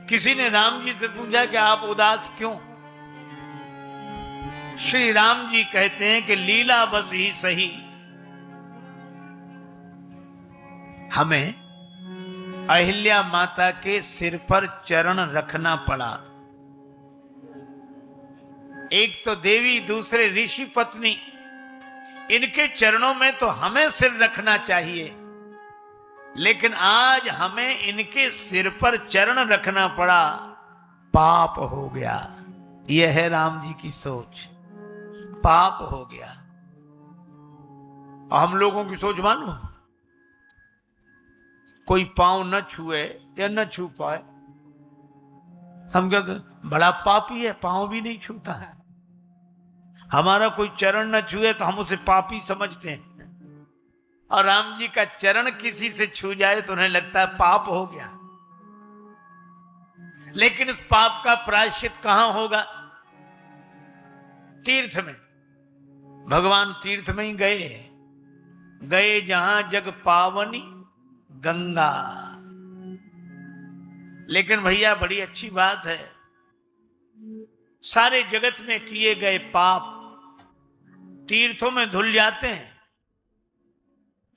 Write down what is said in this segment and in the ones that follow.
किसी ने राम जी से पूछा कि आप उदास क्यों? श्री राम जी कहते हैं कि लीला बस ही सही, हमें अहिल्या माता के सिर पर चरण रखना पड़ा। एक तो देवी, दूसरे ऋषि पत्नी, इनके चरणों में तो हमें सिर रखना चाहिए, लेकिन आज हमें इनके सिर पर चरण रखना पड़ा, पाप हो गया। यह है राम जी की सोच, पाप हो गया। हम लोगों की सोच मानो, कोई पांव न छुए या न छू पाए, हम कहते बड़ा पापी है, पांव भी नहीं छूता है। हमारा कोई चरण न छुए तो हम उसे पापी समझते हैं, और राम जी का चरण किसी से छू जाए तो उन्हें लगता है पाप हो गया। लेकिन उस पाप का प्रायश्चित कहां होगा? तीर्थ में। भगवान तीर्थ में ही गए, गए जहां जग पावनी गंगा। लेकिन भैया बड़ी अच्छी बात है, सारे जगत में किए गए पाप तीर्थों में धुल जाते हैं,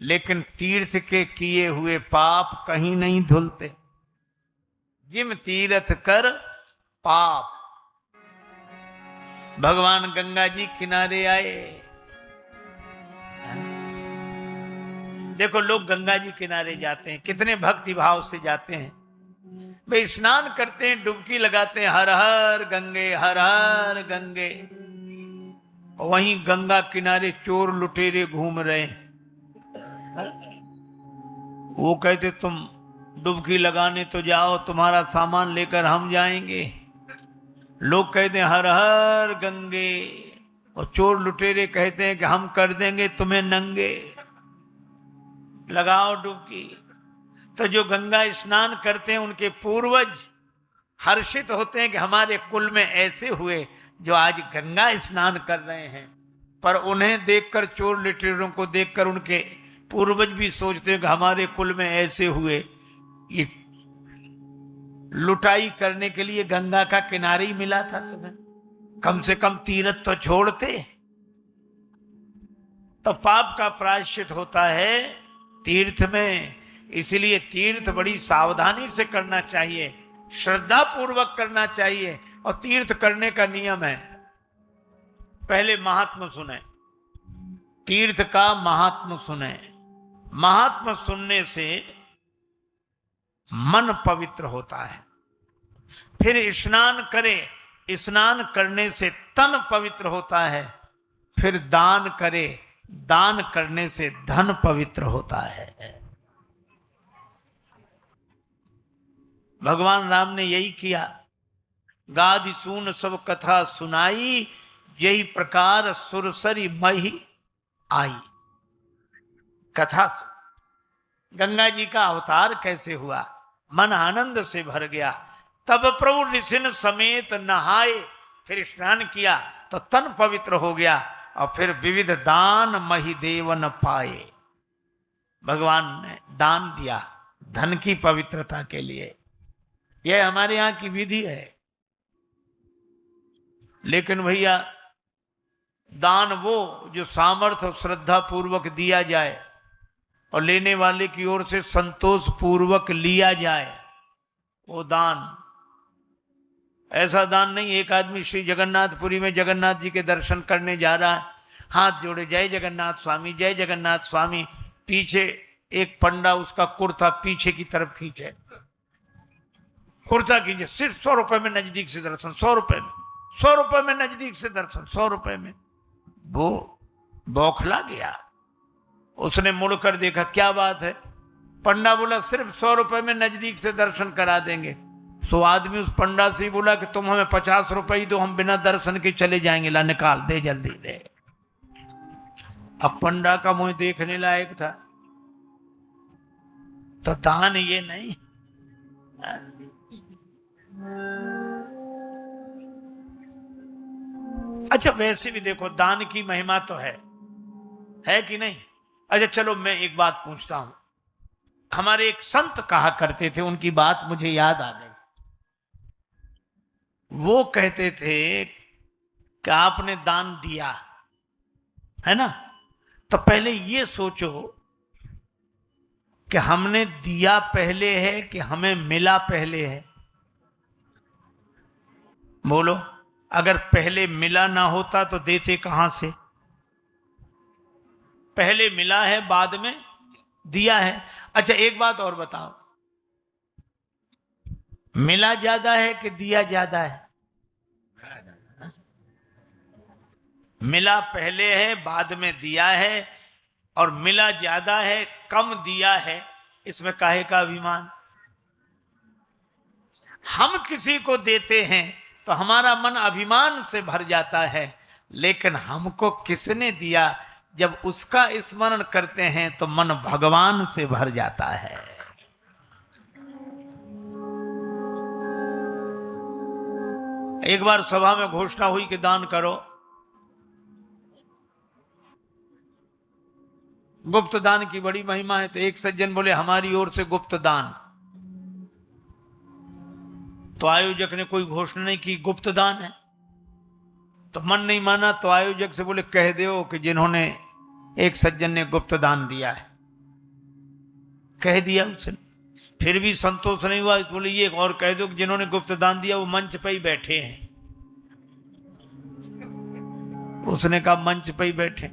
लेकिन तीर्थ के किए हुए पाप कहीं नहीं धुलते। जिम तीर्थ कर पाप। भगवान गंगा जी किनारे आए। देखो लोग गंगा जी किनारे जाते हैं, कितने भक्ति भाव से जाते हैं। वे स्नान करते हैं, डुबकी लगाते हैं, हर हर गंगे हर हर गंगे। वहीं गंगा किनारे चोर लुटेरे घूम रहे हैं। वो कहते तुम डुबकी लगाने तो जाओ, तुम्हारा सामान लेकर हम जाएंगे। लोग कहते हैं हर हर गंगे, और चोर लुटेरे कहते हैं कि हम कर देंगे तुम्हें नंगे, लगाओ डुबकी। तो जो गंगा स्नान करते हैं उनके पूर्वज हर्षित होते हैं कि हमारे कुल में ऐसे हुए जो आज गंगा स्नान कर रहे हैं। पर उन्हें देखकर, चोर लुटेरों को देखकर उनके पूर्वज भी सोचते हैं कि हमारे कुल में ऐसे हुए। ये लुटाई करने के लिए गंगा का किनारे ही मिला था तुम्हें, कम से कम तीर्थ तो छोड़ते। तो पाप का प्रायश्चित होता है तीर्थ में। इसलिए तीर्थ बड़ी सावधानी से करना चाहिए, श्रद्धा पूर्वक करना चाहिए। और तीर्थ करने का नियम है, पहले महात्मा सुने, तीर्थ का महात्मा सुने। महात्मा सुनने से मन पवित्र होता है। फिर स्नान करे, स्नान करने से तन पवित्र होता है। फिर दान करे, दान करने से धन पवित्र होता है। भगवान राम ने यही किया। गादि सून सब कथा सुनाई, यही प्रकार सुरसरी मही आई। कथा गंगा जी का अवतार कैसे हुआ, मन आनंद से भर गया। तब प्रभु ऋषिन समेत नहाए, फिर स्नान किया तो तन पवित्र हो गया। और फिर विविध दान मही देवन पाए। भगवान ने दान दिया धन की पवित्रता के लिए। यह हमारे यहां की विधि है। लेकिन भैया दान वो जो सामर्थ्य और श्रद्धा पूर्वक दिया जाए और लेने वाले की ओर से संतोष पूर्वक लिया जाए, वो दान। ऐसा दान नहीं, एक आदमी श्री जगन्नाथपुरी में जगन्नाथ जी के दर्शन करने जा रहा है, हाथ जोड़े जय जगन्नाथ स्वामी जय जगन्नाथ स्वामी, पीछे एक पंडा उसका कुर्ता पीछे की तरफ खींचे, कुर्ता खींचे, सिर्फ 100 रुपए में नजदीक से दर्शन, 100 रुपए में, 100 रुपए में नजदीक से दर्शन, 100 रुपए में। वो बौखला गया, उसने मुड़कर देखा, क्या बात है? पंडा बोला सिर्फ 100 रुपए में नजदीक से दर्शन करा देंगे। सो आदमी उस पंडा से ही बोला कि तुम हमें 50 रुपए ही दो, हम बिना दर्शन के चले जाएंगे। ला निकाल दे, जल्दी दे। अब पंडा का मुंह देखने लायक था। तो दान ये नहीं। अच्छा वैसे भी देखो दान की महिमा तो है कि नहीं? अच्छा चलो मैं एक बात पूछता हूं। हमारे एक संत कहा करते थे, उनकी बात मुझे याद आ गई। वो कहते थे कि आपने दान दिया है ना, तो पहले ये सोचो कि हमने दिया पहले है कि हमें मिला पहले है। बोलो, अगर पहले मिला ना होता तो देते कहां से? पहले मिला है, बाद में दिया है। अच्छा एक बात और बताओ, मिला ज्यादा है कि दिया ज्यादा है? मिला पहले है, बाद में दिया है, और मिला ज्यादा है, कम दिया है, इसमें काहे का अभिमान? हम किसी को देते हैं तो हमारा मन अभिमान से भर जाता है, लेकिन हमको किसने दिया, जब उसका स्मरण करते हैं तो मन भगवान से भर जाता है। एक बार सभा में घोषणा हुई कि दान करो, गुप्त दान की बड़ी महिमा है, तो एक सज्जन बोले हमारी ओर से गुप्त दान। तो आयोजक ने कोई घोषणा नहीं की गुप्त दान है, तो मन नहीं माना, तो आयोजक से बोले कह दो कि जिन्होंने, एक सज्जन ने गुप्त दान दिया है। कह दिया उसने, फिर भी संतोष नहीं हुआ, तो बोले ये और कह दो कि जिन्होंने गुप्त दान दिया वो मंच पे ही बैठे हैं। उसने कहा मंच पे ही बैठे,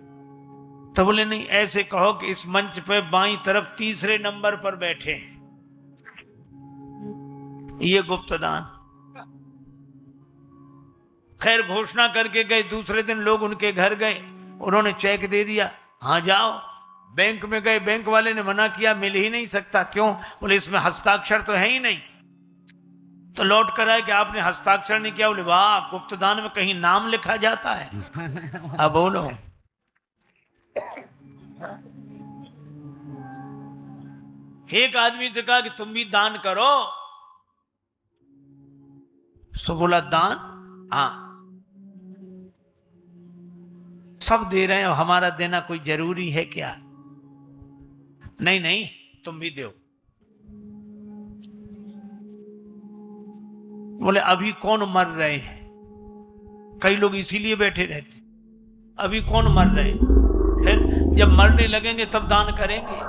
तो बोले नहीं ऐसे कहो कि इस मंच पे बाईं तरफ तीसरे नंबर पर बैठे, ये गुप्त दान। खैर घोषणा करके गए, दूसरे दिन लोग उनके घर गए, उन्होंने चेक दे दिया, हाँ जाओ। बैंक में गए, बैंक वाले ने मना किया, मिल ही नहीं सकता। क्यों? बोले इसमें हस्ताक्षर तो है ही नहीं। तो लौट कर आए कि आपने हस्ताक्षर नहीं किया। बोले वाह, गुप्त दान में कहीं नाम लिखा जाता है? अब बोलो, एक आदमी से कहा कि तुम भी दान करो, सो बोला दान, हाँ सब दे रहे हैं, हमारा देना कोई जरूरी है क्या? नहीं नहीं, तुम भी दो। बोले अभी कौन मर रहे हैं? कई लोग इसीलिए बैठे रहते, अभी कौन मर रहे हैं, फिर जब मरने लगेंगे तब दान करेंगे,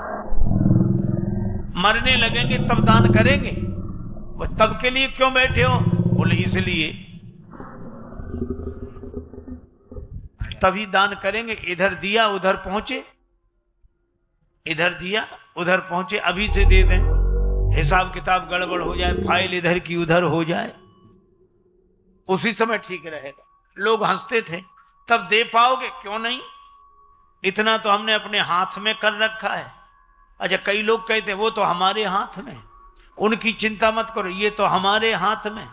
मरने लगेंगे तब दान करेंगे, वो तब के लिए क्यों बैठे हो? बोले इसलिए, तभी दान करेंगे। इधर दिया उधर पहुंचे, इधर दिया उधर पहुंचे, अभी से दे दें, हिसाब किताब गड़बड़ हो जाए, फाइल इधर की उधर हो जाए, उसी समय ठीक रहेगा। लोग हंसते थे, तब दे पाओगे? क्यों नहीं, इतना तो हमने अपने हाथ में कर रखा है। अच्छा कई लोग कहते हैं वो तो हमारे हाथ में, उनकी चिंता मत करो, ये तो हमारे हाथ में।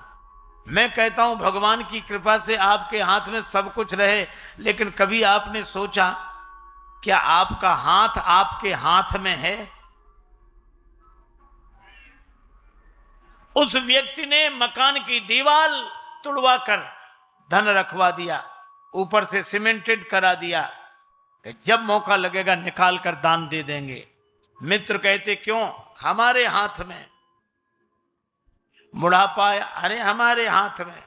मैं कहता हूं भगवान की कृपा से आपके हाथ में सब कुछ रहे, लेकिन कभी आपने सोचा क्या आपका हाथ आपके हाथ में है? उस व्यक्ति ने मकान की दीवार तुड़वा कर धन रखवा दिया, ऊपर से सीमेंटेड करा दिया कि जब मौका लगेगा निकाल कर दान दे देंगे। मित्र कहते क्यों? हमारे हाथ में। बुढ़ापा अरे हमारे हाथ में।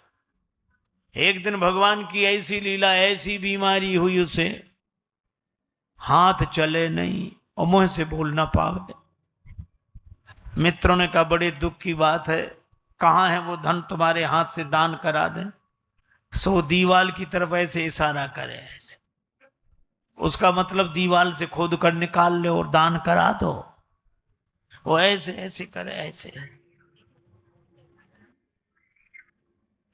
एक दिन भगवान की ऐसी लीला, ऐसी बीमारी हुई उसे, हाथ चले नहीं और मुंह से बोल ना पावे। मित्रों ने कहा बड़े दुख की बात है, कहां है वो धन तुम्हारे हाथ से दान करा दें? सो दीवाल की तरफ ऐसे इशारा करे, ऐसे, उसका मतलब दीवाल से खोद कर निकाल ले और दान करा दो। वो ऐसे ऐसे करे, ऐसे।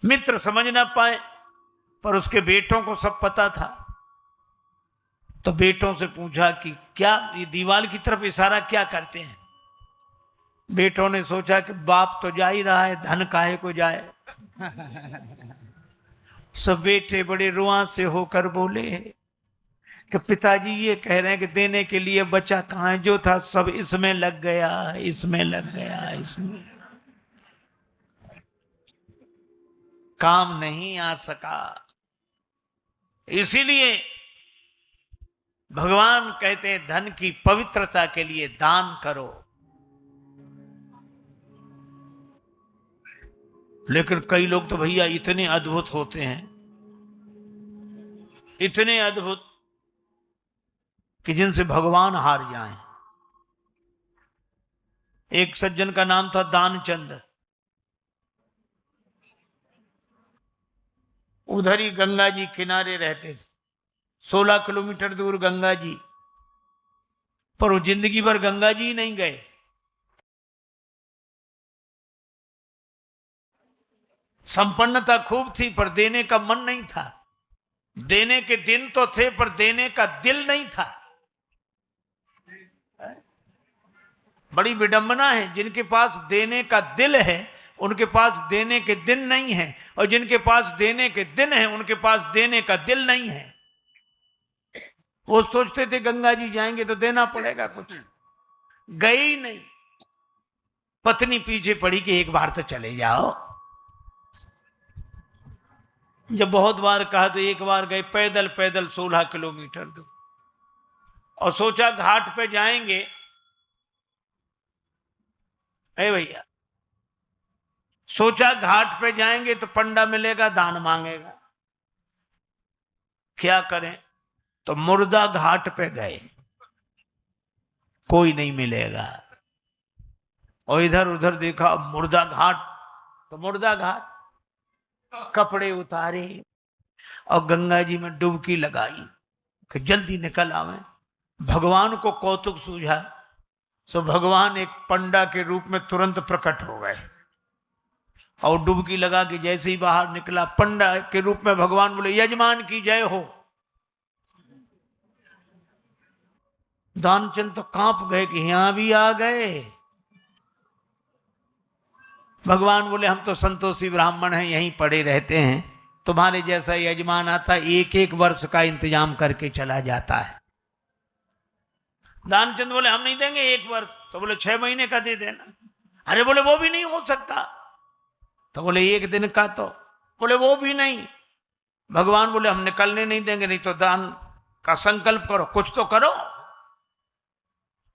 मित्र समझ ना पाए, पर उसके बेटों को सब पता था। तो बेटों से पूछा कि क्या ये दीवाल की तरफ इशारा क्या करते हैं? बेटों ने सोचा कि बाप तो जा ही रहा है, धन काहे को जाए। सब बेटे बड़े रुआ से होकर बोले कि पिताजी ये कह रहे हैं कि देने के लिए बचा कहां है, जो था सब इसमें लग गया, इसमें लग गया, इसमें काम नहीं आ सका। इसीलिए भगवान कहते हैं धन की पवित्रता के लिए दान करो। लेकिन कई लोग तो भैया इतने अद्भुत होते हैं, इतने अद्भुत कि जिनसे भगवान हार जाएं। एक सज्जन का नाम था दानचंद। उधर ही गंगा जी किनारे रहते थे, 16 किलोमीटर दूर गंगा जी, पर वो जिंदगी भर गंगा जी नहीं गए। संपन्नता खूब थी पर देने का मन नहीं था। देने के दिन तो थे पर देने का दिल नहीं था। बड़ी विडंबना है, जिनके पास देने का दिल है उनके पास देने के दिन नहीं है, और जिनके पास देने के दिन है उनके पास देने का दिल नहीं है। वो सोचते थे गंगा जी जाएंगे तो देना पड़ेगा कुछ, गए ही नहीं। पत्नी पीछे पड़ी कि एक बार तो चले जाओ। जब बहुत बार कहा तो एक बार गए, पैदल पैदल 16 किलोमीटर दूर, और सोचा घाट पे जाएंगे। ए भैया, सोचा घाट पे जाएंगे तो पंडा मिलेगा, दान मांगेगा, क्या करें। तो मुर्दा घाट पे गए, कोई नहीं मिलेगा। और इधर उधर देखा, मुर्दा घाट तो मुर्दा घाट। कपड़े उतारे और गंगा जी में डुबकी लगाई कि जल्दी निकल आवे। भगवान को कौतुक सूझा, सो भगवान एक पंडा के रूप में तुरंत प्रकट हो गए, और डुबकी लगा के जैसे ही बाहर निकला, पंडा के रूप में भगवान बोले, यजमान की जय हो। दानचंद तो कांप गए कि यहां भी आ गए। भगवान बोले, हम तो संतोषी ब्राह्मण हैं, यहीं पड़े रहते हैं, तुम्हारे जैसा यजमान आता एक एक वर्ष का इंतजाम करके चला जाता है। दानचंद बोले, हम नहीं देंगे एक वर्ष। तो बोले 6 महीने का दे देना। अरे बोले वो भी नहीं हो सकता। तो बोले 1 दिन का। तो बोले वो भी नहीं। भगवान बोले, हम निकलने नहीं देंगे, नहीं तो दान का संकल्प करो, कुछ तो करो।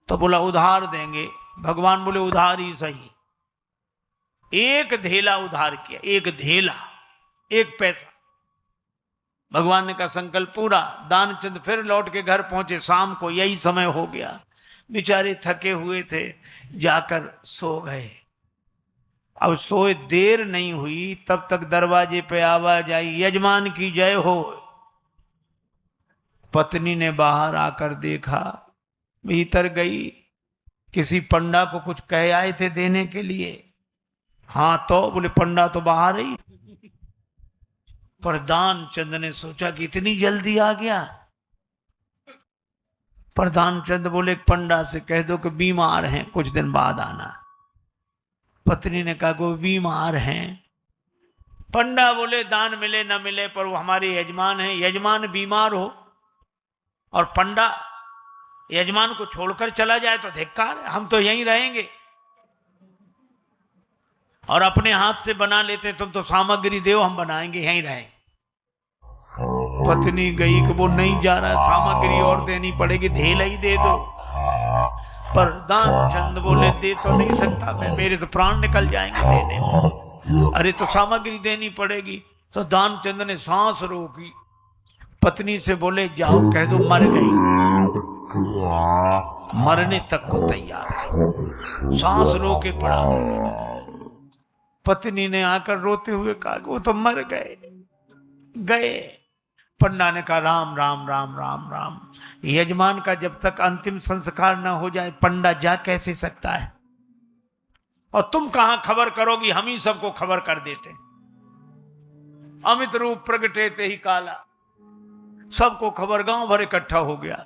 तो बोला उधार देंगे। भगवान बोले उधार ही सही। 1 धेला उधार किया, 1 धेला, 1 पैसा। भगवान ने कहा संकल्प पूरा। दानचंद फिर लौट के घर पहुंचे, शाम को यही समय हो गया। बेचारे थके हुए थे, जाकर सो गए। अब सोए देर नहीं हुई, तब तक दरवाजे पे आवाज आई, यजमान की जय हो। पत्नी ने बाहर आकर देखा, भीतर गई, किसी पंडा को कुछ कह आए थे देने के लिए। हाँ, तो बोले पंडा तो बाहर ही। पर दानचंद ने सोचा कि इतनी जल्दी आ गया। पर दानचंद बोले, पंडा से कह दो कि बीमार हैं, कुछ दिन बाद आना। पत्नी ने कहा वो बीमार हैं। पंडा बोले, दान मिले न मिले पर वो हमारे यजमान हैं, यजमान बीमार हो और पंडा यजमान को छोड़कर चला जाए तो धिक्कार है, हम तो यहीं रहेंगे। और अपने हाथ से बना लेते, तुम तो सामग्री दो, हम बनाएंगे, यहीं रहें। पत्नी गई कि वो नहीं जा रहा, सामग्री और देनी पड़ेगी, धेला ही दे दो। पर दानचंद बोले, दे तो नहीं सकता मैं, मेरे तो प्राण निकल जाएंगे देने में। अरे तो सामग्री देनी पड़ेगी। तो दानचंद ने सांस रोकी, पत्नी से बोले, जाओ कह दो मर गई, मरने तक को तैयार है। सांस रोके पड़ा। पत्नी ने आकर रोते हुए कहा, वो तो मर गए। पंडा ने कहा, राम राम राम राम राम। यजमान का जब तक अंतिम संस्कार न हो जाए, पंडा जा कैसे सकता है। और तुम कहां खबर करोगी, हम ही सबको खबर कर देते। अमित रूप प्रगटे ते ही काला, सबको खबर, गांव भर इकट्ठा हो गया।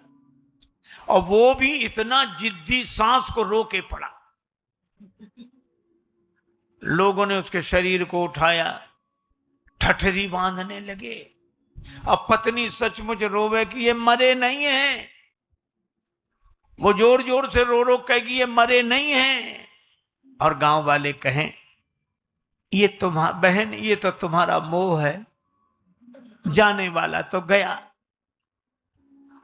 और वो भी इतना जिद्दी, सांस को रोके पड़ा। लोगों ने उसके शरीर को उठाया, ठठरी बांधने लगे। अब पत्नी सचमुच रोवे कि ये मरे नहीं हैं। वो जोर जोर से रो रो कहेगी ये मरे नहीं हैं। और गांव वाले कहें, ये तुम्हारा बहन, ये तो तुम्हारा मोह है, जाने वाला तो गया।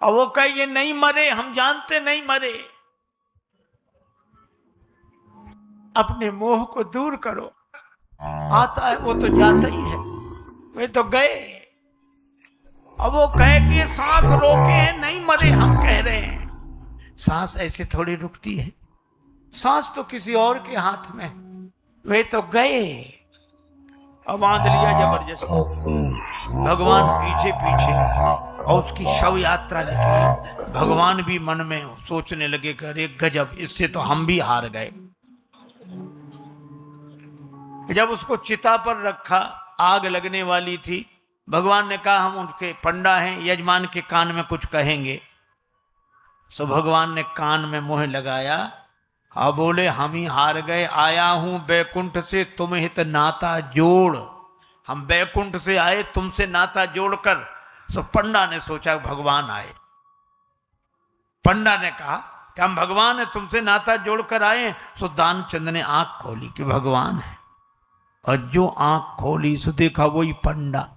और वो कहे, ये नहीं मरे, हम जानते नहीं मरे। अपने मोह को दूर करो। आता है वो तो जाता ही है, वे तो गए। अब वो कहे कि ये सांस रोके हैं, नहीं मरे, हम कह रहे हैं। सांस ऐसे थोड़ी रुकती है, सांस तो किसी और के हाथ में, वे तो गए। अब बांध लिया जबरदस्ती, भगवान पीछे पीछे, और उसकी शव यात्रा निकली। भगवान भी मन में सोचने लगे कि अरे गजब, इससे तो हम भी हार गए। जब उसको चिता पर रखा, आग लगने वाली थी, भगवान ने कहा हम उनके पंडा हैं, यजमान के कान में कुछ कहेंगे। सो भगवान ने कान में मुंह लगाया, हाँ बोले हम ही हार गए, आया हूं बैकुंठ से तुम हित नाता जोड़। हम बैकुंठ से आए तुमसे नाता जोड़कर। सो पंडा ने सोचा भगवान आए। पंडा ने कहा कि हम भगवान है, तुमसे नाता जोड़कर आए। सो दानचंद ने आंख खोली कि भगवान है, और जो आंख खोली सो देखा वही पंडा।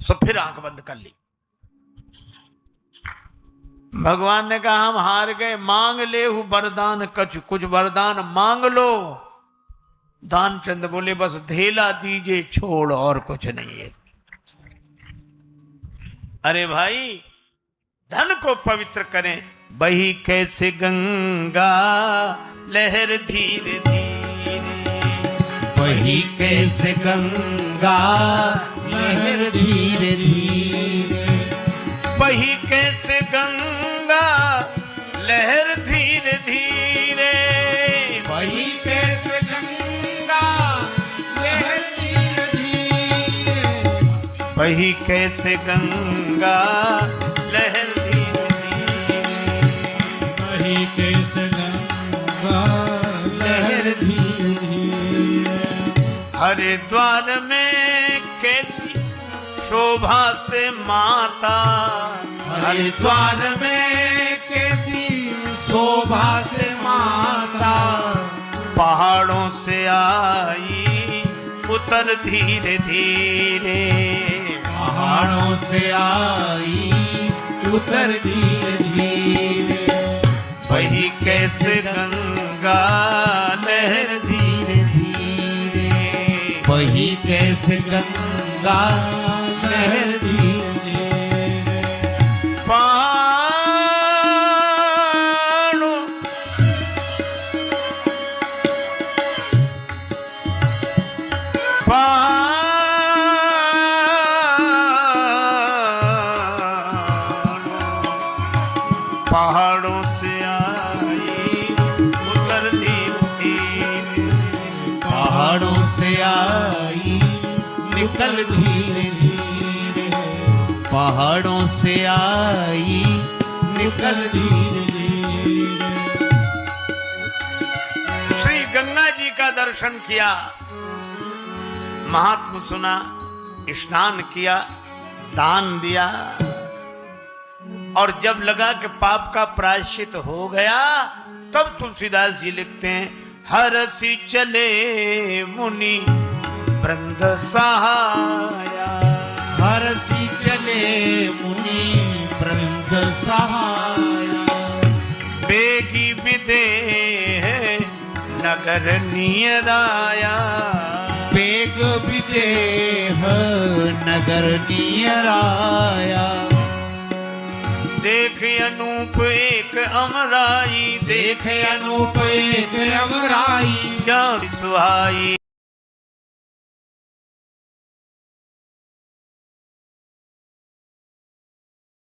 सो फिर आंख बंद कर ली। भगवान ने कहा हम हार गए, मांग ले हूं वरदान कछ, कुछ वरदान मांग लो। दानचंद बोले बस धेला दीजिए छोड़, और कुछ नहीं है। अरे भाई, धन को पवित्र करें, बही कैसे गंगा लहर धीरे धीरे, बही कैसे गंगा लहर धीरे धीरे, बही कैसे गंगा लहर धीरे धीरे, बही कैसे गंगा लहर धीरे धीरे, बही कैसे गंगा लहर धीरे धीरे, बही कैसे गंगा लहर धीरे धीरे, हरिद्वार में कैसी शोभा से माता, हरिद्वार में कैसी शोभा से माता, पहाड़ों से आई उतर धीरे धीरे, पहाड़ों से आई उतर धीरे धीरे, वही कैसे गंगा लहर धीरे धीरे, वही कैसे गंगा लहर धीरे धीरे, पहाड़ों पहाड़ों से आई उतर धीरे धीरे, पहाड़ों से आई निकल धीरे धीरे, पहाड़ों से आई निकल धीरे धीरे। श्री गंगा जी का दर्शन किया, महात्म सुना, स्नान किया, दान दिया, और जब लगा कि पाप का प्रायश्चित हो गया, तब तुलसीदास जी लिखते हैं, हरसी चले मुनि वृंद सहाया, हरसी चले मुनि वृंद सहाया, बेगी विदेह नगर नियराया, बेग विदेह नगर नियराया, देख अनूप एक अमराई, देख अनूप एक अमराई, क्या सुहाई।